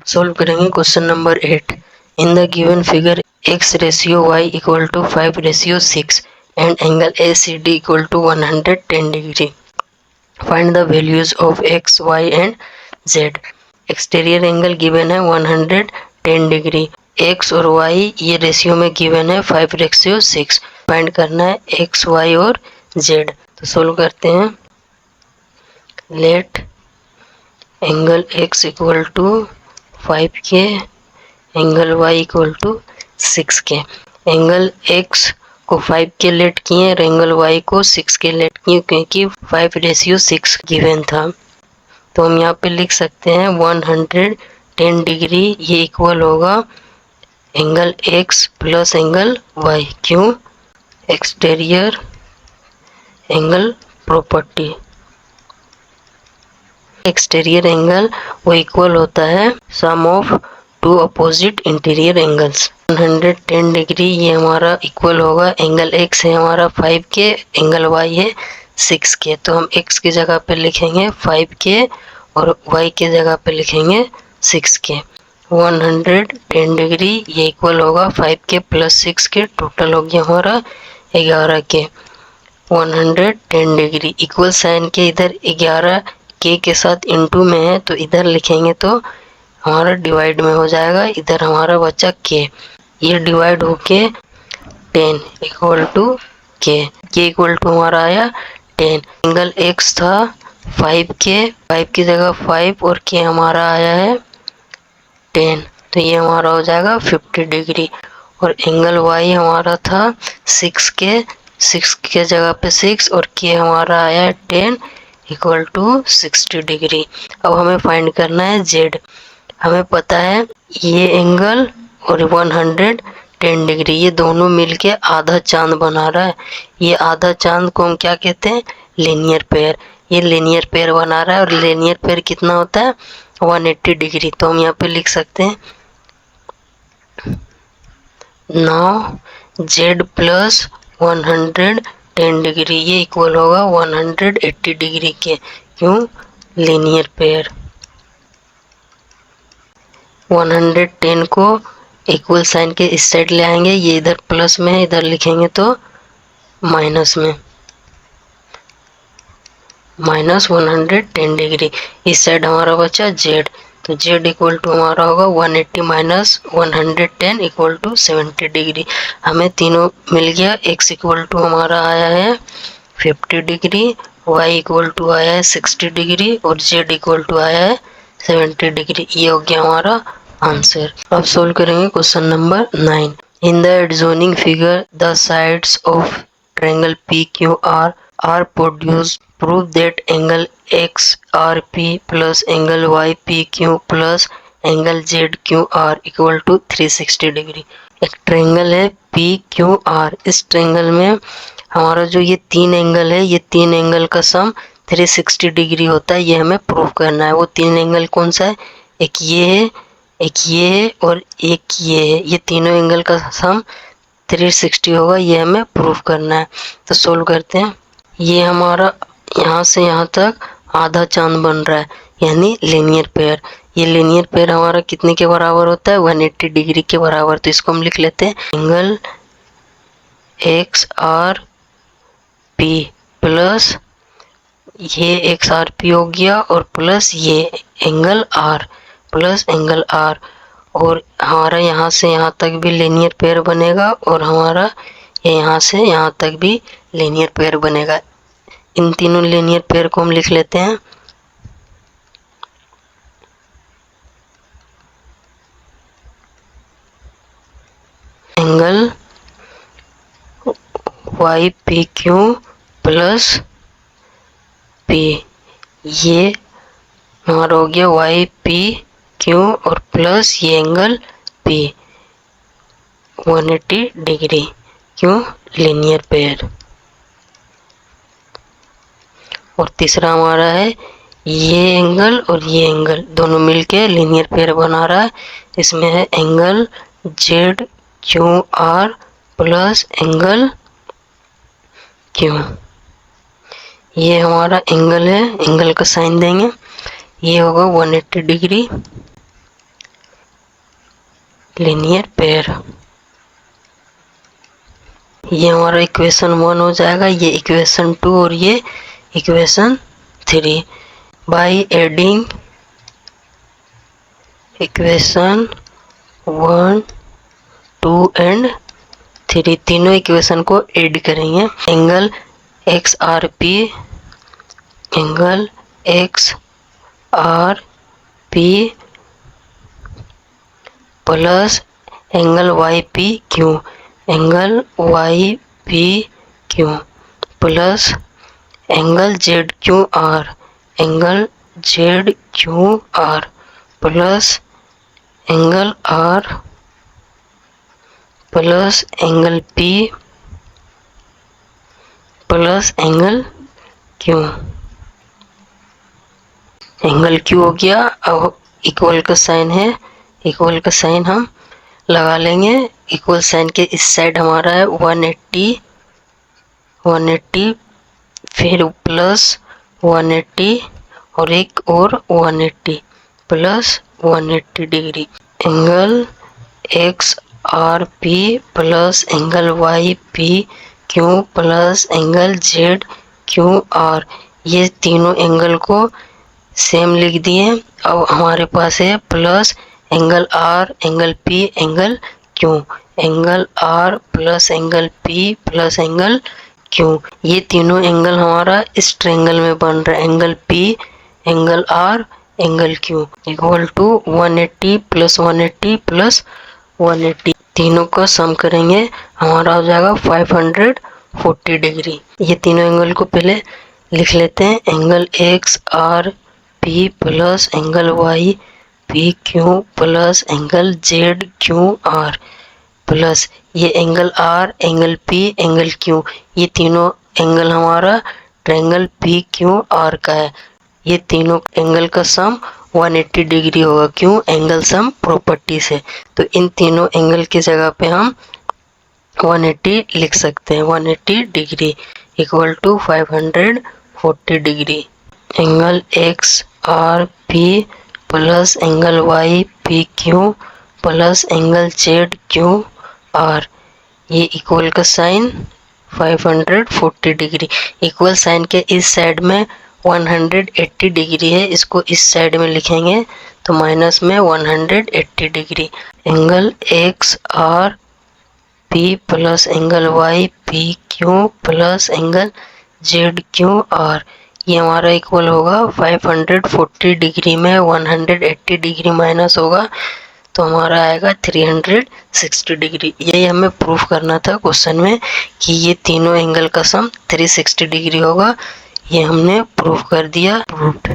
Solve करेंगे question number 8। In the given figure x ratio y equal to 5 ratio 6 and angle ACD equal to 110 degree. Find the values of x, y and z। Exterior angle given है 110 degree. x और y ये ratio में given है 5 ratio 6। Find करना है x, y और z। तो solve करते हैं। Let angle x equal to 5 k, angle y equal to 6 के। एंगल x को 5 के लेट किए और एंगल y को 6 के लेट किए, क्योंकि 5 रेशियो 6 गिवन था। तो हम यहाँ पे लिख सकते हैं 110 डिग्री ये इक्वल होगा angle x plus angle y। क्यों? Exterior angle property. Exterior angle वो इक्वल होता है sum of two opposite interior angles. 110 degree ये हमारा इक्वल होगा एंगल x है हमारा 5 के, एंगल y है 6 के। तो हम x की जगह पे लिखेंगे 5 के और y की जगह पे लिखेंगे 6 के। 110 डिग्री ये इक्वल होगा 5 के प्लस 6 के, टोटल हो गया हमारा 11 के। 110 डिग्री इक्वल साइन के इधर 11 के साथ इनटू में है, तो इधर लिखेंगे तो हमारा डिवाइड में हो जाएगा। इधर हमारा बचा के, ये डिवाइड होके 10 इक्वल टू के इक्वल टू हमारा आया 10। एंगल x था 5 के, 5 की जगह 5 और के हमारा आया है 10, तो ये हमारा हो जाएगा 50 डिग्री। और एंगल y हमारा था 6 के, 6 के जगह पे 6 और के हमारा आया 10 इक्वल टू 60 डिग्री। अब हमें फाइंड करना है z। हमें पता है ये एंगल और 110 डिग्री ये दोनों मिलके आधा चांद बना रहा है। ये आधा चांद को हम क्या कहते हैं? Linear pair. ये लीनियर पेयर बना रहा है और लीनियर पेयर कितना होता है? 180 डिग्री। तो हम यहाँ पे लिख सकते हैं नाउ z प्लस 110 डिग्री ये इक्वल होगा 180 डिग्री के। क्यों? Linear pair. 110 को इक्वल साइन के इस साइड ले आएंगे, ये इधर प्लस में है, इधर लिखेंगे तो माइनस में, माइनस 110 डिग्री। इस साइड हमारा बचा z, तो z इक्वल टू हमारा होगा 180 माइनस 110 इक्वल टू 70 डिग्री। हमें तीनों मिल गया। x इक्वल टू हमारा आया है 50 डिग्री, y इक्वल टू आया है 60 डिग्री और z इक्वल टू आया है 70 डिग्री। ये हो गया हमारा आंसर। अब सोल्व करेंगे question number 9। In the adjoining figure the sides of triangle PQR are produced. Prove that angle XRP plus angle YPQ plus angle ZQR equal to 360 degree. एक triangle है PQR। इस triangle में हमारा जो ये तीन एंगल है, ये तीन एंगल का सम 360 डिग्री होता है। ये हमें प्रूव करना है। वो तीन एंगल कौन सा है? एक ये है, एक ये है और एक ये है। ये तीनों एंगल का सम 360 होगा, ये हमें प्रूव करना है। तो सोल्व करते हैं। ये हमारा यहाँ से यहाँ तक आधा चांद बन रहा है, यानी लीनियर पेयर। ये लीनियर पेयर हमारा कितने के बराबर होता है? 180 डिग्री के बराबर। तो इसको हम लिख लेते हैं एंगल XRP प्लस ये XRP हो गया और प्लस ये angle R plus angle R। और हमारा यहाँ से यहाँ तक भी लीनियर पेयर बनेगा और हमारा यहाँ से यहाँ तक भी लीनियर पेयर बनेगा। इन तीनों लीनियर पेयर को हम लिख लेते हैं एंगल YPQ प्लस P। ये हमारा हो गया YPQ और प्लस ये एंगल P 180 डिग्री। क्यों? Linear pair. और तीसरा हमारा है ये एंगल और ये एंगल दोनों मिलके लीनियर पेयर बना रहा है। इसमें है angle ZQR plus angle Q। ये हमारा एंगल है, एंगल का साइन देंगे, ये होगा 180 डिग्री लीनियर पेयर। ये हमारा इक्वेशन 1 हो जाएगा, ये इक्वेशन 2 और ये equation 3। By adding equation 1, 2 and 3, तीनों इक्वेशन को ऐड करेंगे। Angle x are p, angle x R P plus angle Y P q, angle Y P Q plus angle Z Q r, angle Z Q R plus angle r plus angle p plus angle q. Angle q हो गया। अब equal का sign है, equal का sign हम लगा लेंगे। Equal sign के इस साइड हमारा है 180, फिर प्लस 180 और एक और 180 plus 180 degree. Angle x R P plus angle Y P Q plus angle Z Q r, ये तीनों एंगल को सेम लिख दिए। अब हमारे पास है plus angle are, angle P, angle q, angle r plus angle p plus angle Q. ये तीनों एंगल हमारा इस ट्रायंगल में बन रहा है, angle P, angle are, angle q equal to 180 plus 180 plus 180। तीनों का सम करेंगे, हमारा हो जाएगा 540 डिग्री। ये तीनों एंगल को पहले लिख लेते हैं। Angle x R P plus angle Y P Q plus angle Z Q R plus ये angle are, angle P, angle Q, ये तीनों एंगल हमारा ट्रायंगल पी क्यू आर का है। ये तीनों एंगल का सम 180 डिग्री होगा, क्यों? एंगल सम प्रॉपर्टी से। तो इन तीनों एंगल की जगह पे हम 180 लिख सकते हैं। 180 degree equal to 540 degree. Angle x R P plus angle Y P Q plus angle Z Q r, ये इक्वल का साइन 540 डिग्री। इक्वल साइन के इस साइड में 180 डिग्री है, इसको इस साइड में लिखेंगे तो माइनस में 180 degree. Angle x R P plus angle Y P Q plus angle Z Q r, ये हमारा इक्वल होगा 540 डिग्री में 180 डिग्री माइनस होगा तो हमारा आएगा 360 डिग्री। यही हमें प्रूफ करना था क्वेश्चन में कि ये तीनों एंगल का सम 360 डिग्री होगा। ये हमने प्रूफ कर दिया। प्रूफ।